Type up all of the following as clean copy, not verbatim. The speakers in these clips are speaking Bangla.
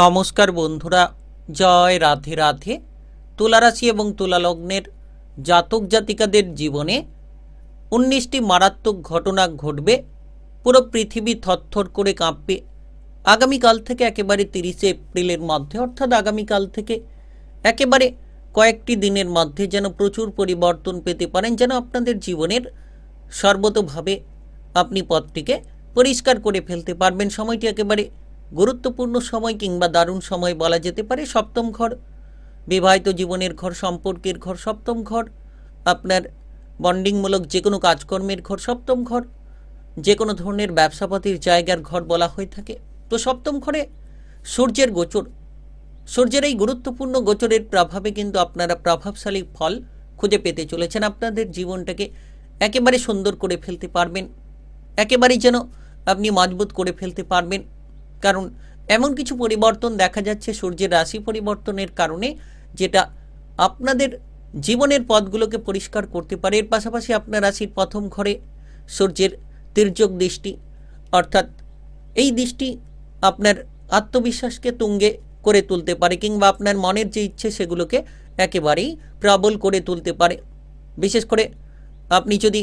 নমস্কার বন্ধুরা, জয় রাধে রাধে। তুলা রাশি এবং তুলা লগ্নের জাতক জাতিকাদের জীবনে 19টি মারাত্মক ঘটনা ঘটবে। পুরো পৃথিবী থরথর করে কাঁপবে। আগামীকাল থেকে একেবারে 30শে এপ্রিলের মধ্যে, অর্থাৎ আগামীকাল থেকে একেবারে কয়েকটি দিনের মধ্যে যেন প্রচুর পরিবর্তন পেতে পারেন, যেন আপনাদের জীবনের সর্বতোভাবে আপনি পথটিকে পরিষ্কার করে ফেলতে পারবেন। সময়টি একেবারে গুরুত্বপূর্ণ সময় কিংবা দারুণ সময় বলা যেতে পারে। সপ্তম ঘর বিবাহিত জীবনের ঘর, সম্পর্কের ঘর। সপ্তম ঘর আপনার বন্ডিংমূলক যে কোনো কাজকর্মের ঘর। সপ্তম ঘর যে কোনো ধরনের ব্যবসাপাতির জায়গার ঘর বলা হয়ে থাকে। তো সপ্তম ঘরে সূর্যের গোচর, সূর্যের এই গুরুত্বপূর্ণ গোচরের প্রভাবে কিন্তু আপনারা প্রভাবশালী ফল খুঁজে পেতে চলেছেন। আপনাদের জীবনটাকে একেবারে সুন্দর করে ফেলতে পারবেন, একেবারেই যেন আপনি মজবুত করে ফেলতে পারবেন। কারণ এমন কিছু পরিবর্তন দেখা যাচ্ছে সূর্যের রাশি পরিবর্তনের কারণে, যেটা আপনাদের জীবনের পথগুলোকে পরিষ্কার করতে পারে। এর পাশাপাশি আপনার রাশির প্রথম ঘরে সূর্যের তির্যক দৃষ্টি, অর্থাৎ এই দৃষ্টি আপনার আত্মবিশ্বাসকে তুঙ্গে করে তুলতে পারে, কিংবা আপনার মনের যে ইচ্ছে সেগুলোকে একেবারেই প্রবল করে তুলতে পারে। বিশেষ করে আপনি যদি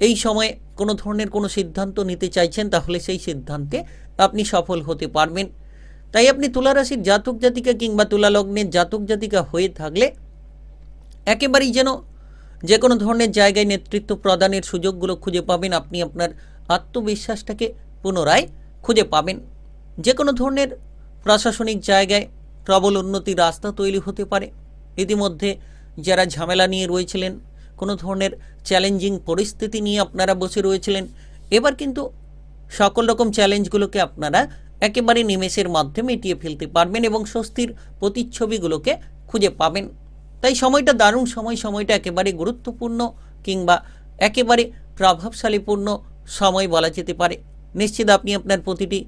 এই সময়ে কোনো ধরনের কোনো সিদ্ধান্ত নিতে চাইছেন, তাহলে সেই সিদ্ধান্তে আপনি সফল হতে পারবেন। তাই আপনি তুলা রাশির জাতক জাতিকা কিংবা তুলা লগ্নের জাতক জাতিকা হয়ে থাকলে একেবারেই যেন যে কোনো ধরনের জায়গায় নেতৃত্ব প্রদানের সুযোগগুলো খুঁজে পাবেন। আপনি আপনার আত্মবিশ্বাসটাকে পুনরায় খুঁজে পাবেন। যে কোনো ধরনের প্রশাসনিক জায়গায় প্রবল উন্নতির রাস্তা তৈরি হতে পারে। ইতিমধ্যে যারা ঝামেলা নিয়ে রয়েছিলেন, কোনো ধরনের চ্যালেঞ্জিং পরিস্থিতি নিয়ে আপনারা বসে রয়েছিলেন, এবার কিন্তু সকল রকম চ্যালেঞ্জগুলোকে আপনারা একেবারে নিমেষের মাধ্যমে মিটিয়ে ফেলতে পারবেন এবং স্বস্তির প্রতিচ্ছবিগুলোকে খুঁজে পাবেন। তাই সময়টা দারুণ সময়, সময়টা একেবারে গুরুত্বপূর্ণ কিংবা একেবারে প্রভাবশালীপূর্ণ সময় বলা যেতে পারে। নিশ্চিত আপনি আপনার প্রতিটি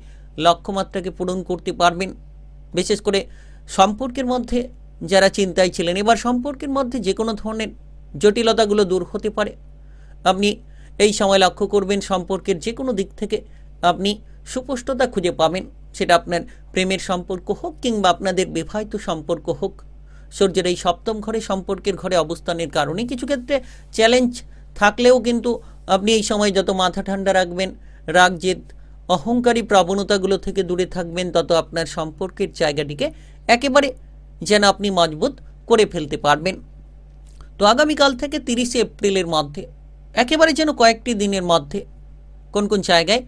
লক্ষ্যমাত্রাকে পূরণ করতে পারবেন। বিশেষ করে সম্পর্কের মধ্যে যারা চিন্তায় ছিলেন, এবার সম্পর্কের মধ্যে যে কোনো ধরনের জটিলতাগুলো দূর হতে পারে। আপনি এই সময় লক্ষ্য করবেন সম্পর্কের যে কোনো দিক থেকে আপনি সুস্পষ্টতা খুঁজে পাবেন। সেটা আপনার প্রেমের সম্পর্ক হোক কিংবা আপনাদের বিবাহিত সম্পর্ক হোক। সূর্যের এই সপ্তম ঘরে সম্পর্কের ঘরে অবস্থানের কারণে কিছু ক্ষেত্রে চ্যালেঞ্জ থাকলেও কিন্তু আপনি এই সময় যত মাথা ঠান্ডা রাখবেন, রাগ জেদ অহংকারী প্রবণতাগুলো থেকে দূরে থাকবেন, তত আপনার সম্পর্কের জায়গাটিকে একেবারে যেন আপনি মজবুত করে ফেলতে পারবেন। তো আগামীকাল থেকে 30শে এপ্রিলের মধ্যে একেবারে যেন কয়েকটি দিনের মধ্যে কোন কোন জায়গায়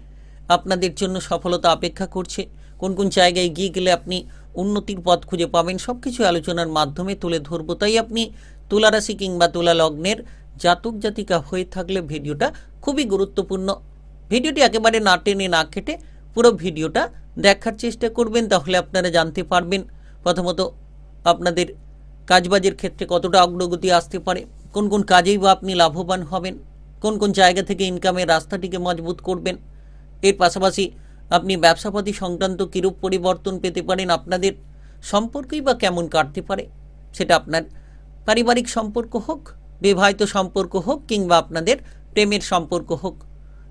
আপনাদের জন্য সফলতা অপেক্ষা করছে, কোন কোন জায়গায় গিয়ে গেলে আপনি উন্নতির পথ খুঁজে পাবেন, সব কিছু আলোচনার মাধ্যমে তুলে ধরবো। তাই আপনি তুলা রাশি কিংবা তুলা লগ্নের জাতক জাতিকা হয়ে থাকলে ভিডিওটা খুবই গুরুত্বপূর্ণ। ভিডিওটি একেবারে না টেনে না কেটে পুরো ভিডিওটা দেখার চেষ্টা করবেন, তাহলে আপনারা জানতে পারবেন প্রথমত আপনাদের কাজবাজের ক্ষেত্রে কতটা অগ্রগতি আসতে পারে, কোন কোন কাজেই বা আপনি লাভবান হবেন, কোন কোন জায়গা থেকে ইনকামের রাস্তাটিকে মজবুত করবেন। এর পাশাপাশি আপনি ব্যবসাপাতি সংক্রান্ত কীরূপ পরিবর্তন পেতে পারেন, আপনাদের সম্পর্কই বা কেমন কাটতে পারে, সেটা আপনার পারিবারিক সম্পর্ক হোক, বিবাহিত সম্পর্ক হোক কিংবা আপনাদের প্রেমের সম্পর্ক হোক,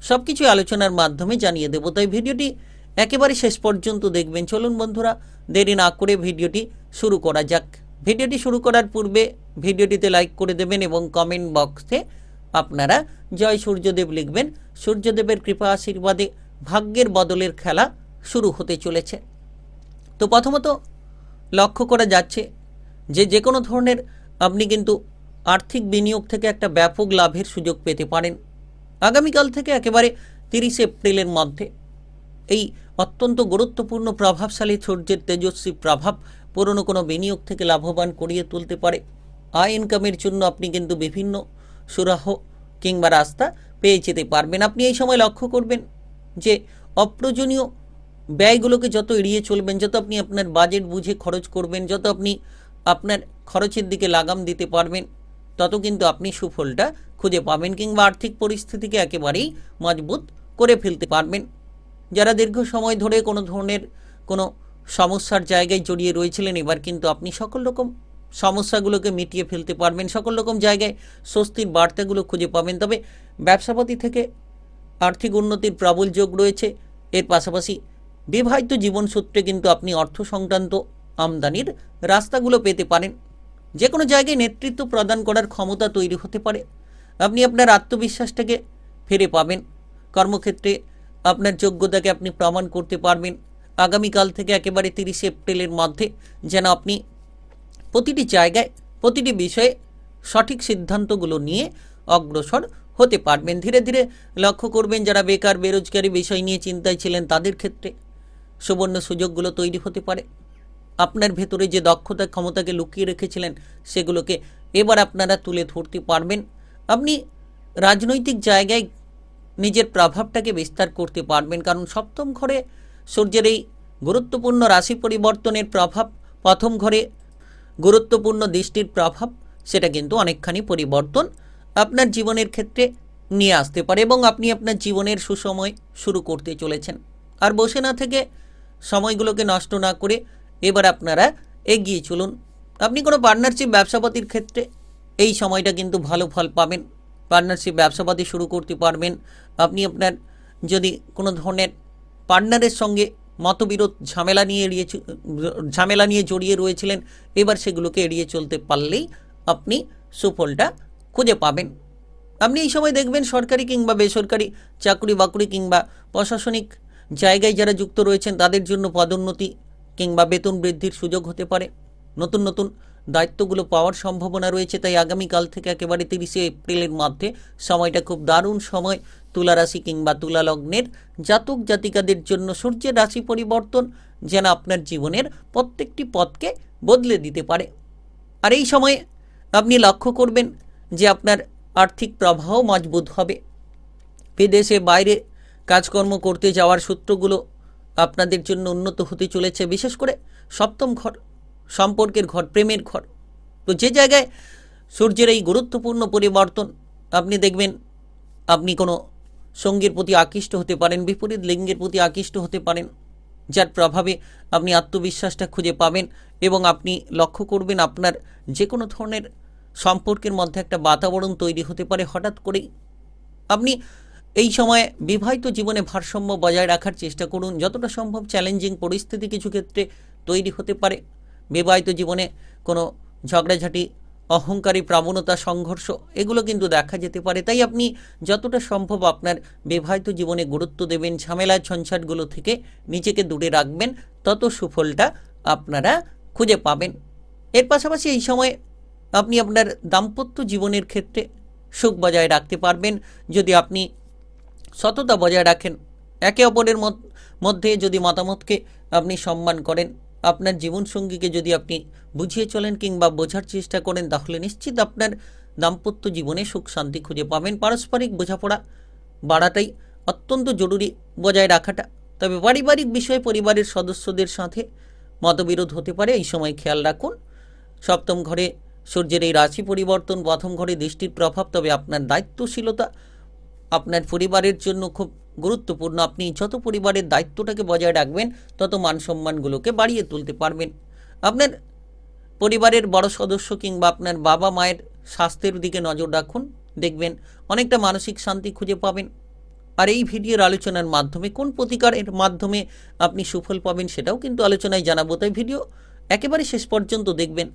সব কিছু আলোচনার মাধ্যমে জানিয়ে দেব। তাই ভিডিওটি একেবারে শেষ পর্যন্ত দেখবেন। চলুন বন্ধুরা, দেরি না করে ভিডিওটি শুরু করা যাক। ভিডিওটি শুরু করার পূর্বে ভিডিওটিতে লাইক করে দেবেন এবং কমেন্ট বক্সে আপনারা জয় সূর্যদেব লিখবেন। সূর্যদেবের কৃপা আশীর্বাদে ভাগ্যের বদলের খেলা শুরু হতে চলেছে। তো প্রথমত লক্ষ্য করা যাচ্ছে যে কোনো ধরনের আপনি কিন্তু আর্থিক বিনিয়োগ থেকে একটা ব্যাপক লাভের সুযোগ পেতে পারেন। আগামীকাল থেকে একেবারে 30শে এপ্রিলের মধ্যে এই অত্যন্ত গুরুত্বপূর্ণ প্রভাবশালী সূর্যের তেজস্বী প্রভাব পুরনো কোনো বিনিয়োগ থেকে লাভবান করিয়ে তুলতে পারে। আয় ইনকামের জন্য আপনি কিন্তু বিভিন্ন সুরাহ কিংবা রাস্তা পেয়ে যেতে পারবেন। আপনি এই সময় লক্ষ্য করবেন যে অপ্রয়োজনীয় ব্যয়গুলোকে যত এড়িয়ে চলবেন, যত আপনি আপনার বাজেট বুঝে খরচ করবেন, যত আপনি আপনার খরচের দিকে লাগাম দিতে পারবেন, তত কিন্তু আপনি সুফলটা খুঁজে পাবেন কিংবা আর্থিক পরিস্থিতিকে একেবারেই মজবুত করে ফেলতে পারবেন। যারা দীর্ঘ সময় ধরে কোনো ধরনের কোনো সমস্যার জায়গায় জড়িয়ে রয়েছিলেন, এবার কিন্তু আপনি সকল রকম সমস্যাগুলোকে মিটিয়ে ফেলতে পারবেন, সকল রকম জায়গায় স্বস্তির বার্তাগুলো খুঁজে পাবেন। তবে ব্যবসাপাতি থেকে আর্থিক উন্নতির প্রবল যোগ রয়েছে। এর পাশাপাশি বিবাহিত জীবনসূত্রে কিন্তু আপনি অর্থ সংক্রান্ত আমদানির রাস্তাগুলো পেতে পারেন। যে কোনো জায়গায় নেতৃত্ব প্রদান করার ক্ষমতা তৈরি হতে পারে। আপনি আপনার আত্মবিশ্বাসটাকে ফিরে পাবেন। কর্মক্ষেত্রে আপনার যোগ্যতাকে আপনি প্রমাণ করতে পারবেন। আগামীকাল থেকে একেবারে 30 এপ্রিলের মধ্যে যেন আপনি প্রতিটি জায়গায় প্রতিটি বিষয়ে সঠিক সিদ্ধান্তগুলো নিয়ে অগ্রসর হতে পারবেন। ধীরে ধীরে লক্ষ্য করবেন যারা বেকার বেরোজগারি বিষয় নিয়ে চিন্তায় ছিলেন তাদের ক্ষেত্রে সুবর্ণ সুযোগগুলো তৈরি হতে পারে। আপনার ভেতরে যে দক্ষতা ক্ষমতাকে লুকিয়ে রেখেছিলেন সেগুলোকে এবার আপনারা তুলে ধরতে পারবেন। আপনি রাজনৈতিক জায়গায় নিজের প্রভাবটাকে বিস্তার করতে পারবেন, কারণ সপ্তম ঘরে সূর্যের এই গুরুত্বপূর্ণ রাশি পরিবর্তনের প্রভাব, প্রথম ঘরে গুরুত্বপূর্ণ দৃষ্টির প্রভাব, সেটা কিন্তু অনেকখানি পরিবর্তন আপনার জীবনের ক্ষেত্রে নিয়ে আসতে পারে এবং আপনি আপনার জীবনের সুসময় শুরু করতে চলেছেন। আর বসে না থেকে সময়গুলোকে নষ্ট না করে এবার আপনারা এগিয়ে চলুন। আপনি কোনো পার্টনারশিপ ব্যবসাপাতির ক্ষেত্রে এই সময়টা কিন্তু ভালো ফল পাবেন। পার্টনারশিপ ব্যবসাপাতি শুরু করতে পারবেন। আপনি আপনার যদি কোনো ধরনের পার্টনারের সঙ্গে মতবিরোধ ঝামেলা নিয়ে জড়িয়ে রয়েছিলেন, এবার সেগুলোকে এড়িয়ে চলতে পারলেই আপনি সুফলটা খুঁজে পাবেন। আপনি এই সময় দেখবেন সরকারি কিংবা বেসরকারি চাকরি বাকরি কিংবা প্রশাসনিক জায়গায় যারা যুক্ত রয়েছেন তাদের জন্য পদোন্নতি কিংবা বেতন বৃদ্ধির সুযোগ হতে পারে। নতুন নতুন দায়িত্বগুলো পাওয়ার সম্ভাবনা রয়েছে। তাই আগামীকাল থেকে একেবারে 30 এপ্রিলের মধ্যে সময়টা খুব দারুণ সময় তুলা রাশি কিংবা তুলা লগ্নের জাতক জাতিকাদের জন্য। সূর্যের রাশি পরিবর্তন যেন আপনার জীবনের প্রত্যেকটি পথকে বদলে দিতে পারে। আর এই সময়ে আপনি লক্ষ্য করবেন যে আপনার আর্থিক প্রবাহ মজবুত হবে। বিদেশে বাইরে কাজকর্ম করতে যাওয়ার সূত্রগুলো আপনাদের জন্য উন্নত হতে চলেছে। বিশেষ করে সপ্তম ঘর, সম্পর্কের ঘর, প্রেমের ঘর। তো যে জায়গায় সূর্যের এই গুরুত্বপূর্ণ পরিবর্তন, আপনি দেখবেন আপনি কোনো সঙ্গীর প্রতি আকৃষ্ট হতে পারেন, বিপরীত লিঙ্গের প্রতি আকৃষ্ট হতে পারেন, যার প্রভাবে আপনি আত্মবিশ্বাসটা খুঁজে পাবেন এবং আপনি লক্ষ্য করবেন আপনার যে কোনো ধরনের সম্পর্কের মধ্যে একটা বাতাবরণ তৈরি হতে পারে হঠাৎ করেই। আপনি এই সময়ে বিবাহিত জীবনে ভারসাম্য বজায় রাখার চেষ্টা করুন। যতটা সম্ভব চ্যালেঞ্জিং পরিস্থিতি কিছু ক্ষেত্রে তৈরি হতে পারে। বিবাহিত জীবনে কোনো ঝগড়াঝাটি, অহংকারী প্রবণতা, সংঘর্ষ এগুলো কিন্তু দেখা যেতে পারে। তাই আপনি যতটা সম্ভব আপনার বিবাহিত জীবনে গুরুত্ব দেবেন, ঝামেলা ঝঞ্ঝাটগুলো থেকে নিজেকে দূরে রাখবেন, তত সুফলটা আপনারা খুঁজে পাবেন। এর পাশাপাশি এই সময়ে আপনি আপনার দাম্পত্য জীবনের ক্ষেত্রে সুখ বজায় রাখতে পারবেন যদি আপনি সততা বজায় রাখেন। একে অপরের মধ্যে যদি মতামতকে আপনি সম্মান করেন, আপনার জীবনসঙ্গীকে যদি আপনি বুঝিয়ে চলেন কিংবা বোঝার চেষ্টা করেন, তাহলে নিশ্চিত আপনার দাম্পত্য জীবনে সুখ শান্তি খুঁজে পাবেন। পারস্পরিক বোঝাপড়া বাড়াটাই অত্যন্ত জরুরি, বজায় রাখাটা। তবে পারিবারিক বিষয়ে পরিবারের সদস্যদের সাথে মতবিরোধ হতে পারে, এই সময় খেয়াল রাখুন। সপ্তম ঘরে সূর্যের এই রাশি পরিবর্তন, প্রথম ঘরে দৃষ্টির প্রভাব, তবে আপনার দায়িত্বশীলতা আপনার পরিবারের জন্য খুব গুরুত্বপূর্ণ। আপনি যত পরিবারের দায়িত্বটাকে বজায় রাখবেন, তত মান সম্মানগুলোকে বাড়িয়ে তুলতে পারবেন। আপনার পরিবারের বড় সদস্য কিংবা আপনার বাবা মায়ের স্বাস্থ্যের দিকে নজর রাখুন, দেখবেন অনেকটা মানসিক শান্তি খুঁজে পাবেন। আর এই ভিডিওর আলোচনার মাধ্যমে কোন প্রতিকারের মাধ্যমে আপনি সুফল পাবেন সেটাও কিন্তু আলোচনায় জানাবো। তাই ভিডিও একেবারে শেষ পর্যন্ত দেখবেন।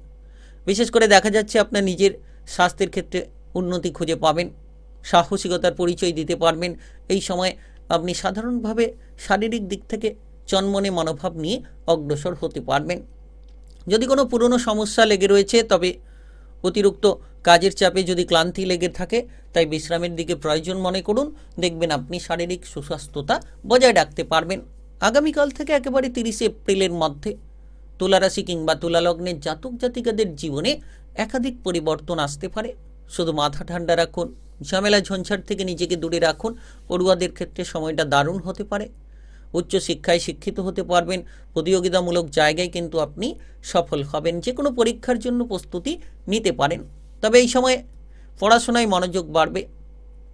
বিশেষ করে দেখা যাচ্ছে আপনার নিজের স্বাস্থ্যের ক্ষেত্রে উন্নতি খুঁজে পাবেন, সাহসিকতার পরিচয় দিতে পারবেন। এই সময় আপনি সাধারণভাবে শারীরিক দিক থেকে চনমনে মনোভাব নিয়ে অগ্রসর হতে পারবেন। যদি কোনো পুরনো সমস্যা লেগে রয়েছে, তবে অতিরিক্ত কাজের চাপে যদি ক্লান্তি লেগে থাকে, তাই বিশ্রামের দিকে প্রয়োজন মনে করুন। দেখবেন আপনি শারীরিক সুস্বাস্থ্যতা বজায় রাখতে পারবেন। আগামীকাল থেকে একেবারে 30 এপ্রিলের মধ্যে তুলারাশি কিংবা তুলালগ্নের জাতক জাতিকাদের জীবনে একাধিক পরিবর্তন আসতে পারে। শুধু মাথা ঠান্ডা রাখুন, ঝামেলা ঝঞ্ঝাট থেকে নিজেকে দূরে রাখুন। পড়ুয়াদের ক্ষেত্রে সময়টা দারুণ হতে পারে। উচ্চশিক্ষায় শিক্ষিত হতে পারবেন। প্রতিযোগিতামূলক জায়গায় কিন্তু আপনি সফল হবেন। যে কোনো পরীক্ষার জন্য প্রস্তুতি নিতে পারেন। তবে এই সময়ে পড়াশোনায় মনোযোগ বাড়বে,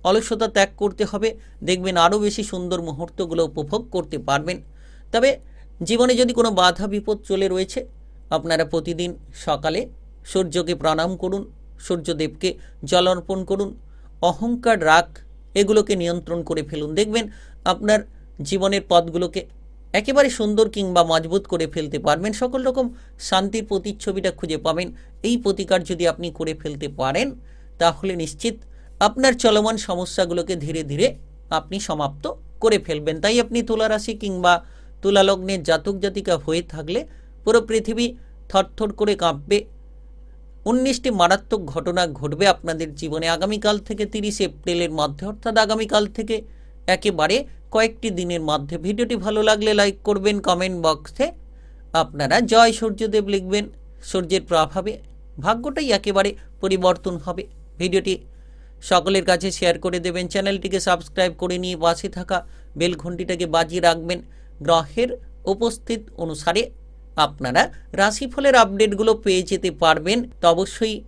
অলসতা ত্যাগ করতে হবে। দেখবেন আরও বেশি সুন্দর মুহূর্তগুলো উপভোগ করতে পারবেন। তবে জীবনে যদি কোনো বাধা বিপদ চলে রয়েছে, আপনারা প্রতিদিন সকালে সূর্যকে প্রণাম করুন, সূর্যদেবকে জল অর্পণ করুন। অহংকার, রাগ এগুলোকে নিয়ন্ত্রণ করে ফেলুন। দেখবেন আপনার জীবনের পথগুলোকে একেবারে সুন্দর কিংবা মজবুত করে ফেলতে পারবেন। সকল রকম শান্তির প্রতিচ্ছবিটা খুঁজে পাবেন। এই প্রতিকার যদি আপনি করে ফেলতে পারেন তাহলে নিশ্চিত আপনার চলমান সমস্যাগুলোকে ধীরে ধীরে আপনি সমাপ্ত করে ফেলবেন। তাই আপনি তুলা রাশি কিংবা তুলা লগ্নের জাতক জাতিকা হয়ে থাকলে পুরো পৃথিবী থরথর করে কাঁপবে। 19টি মারাত্মক ঘটনা ঘটবে আপনাদের জীবনে আগামীকাল থেকে 30 এপ্রিলের মধ্যে, অর্থাৎ আগামীকাল থেকে একেবারে কয়েকটি দিনের মধ্যে। ভিডিওটি ভালো লাগলে লাইক করবেন, কমেন্ট বক্সে আপনারা জয় সূর্যদেব লিখবেন। সূর্যের প্রভাবে ভাগ্যটাই একেবারে পরিবর্তন হবে। ভিডিওটি সকলের কাছে শেয়ার করে দেবেন, চ্যানেলটিকে সাবস্ক্রাইব করে নিয়ে পাশে থাকা বেল ঘন্টিটাকে বাজিয়ে রাখবেন। গ্রহের উপস্থিত অনুসারে আপনারা রাশিফলের আপডেটগুলো পেয়ে যেতে পারবেন। তো অবশ্যই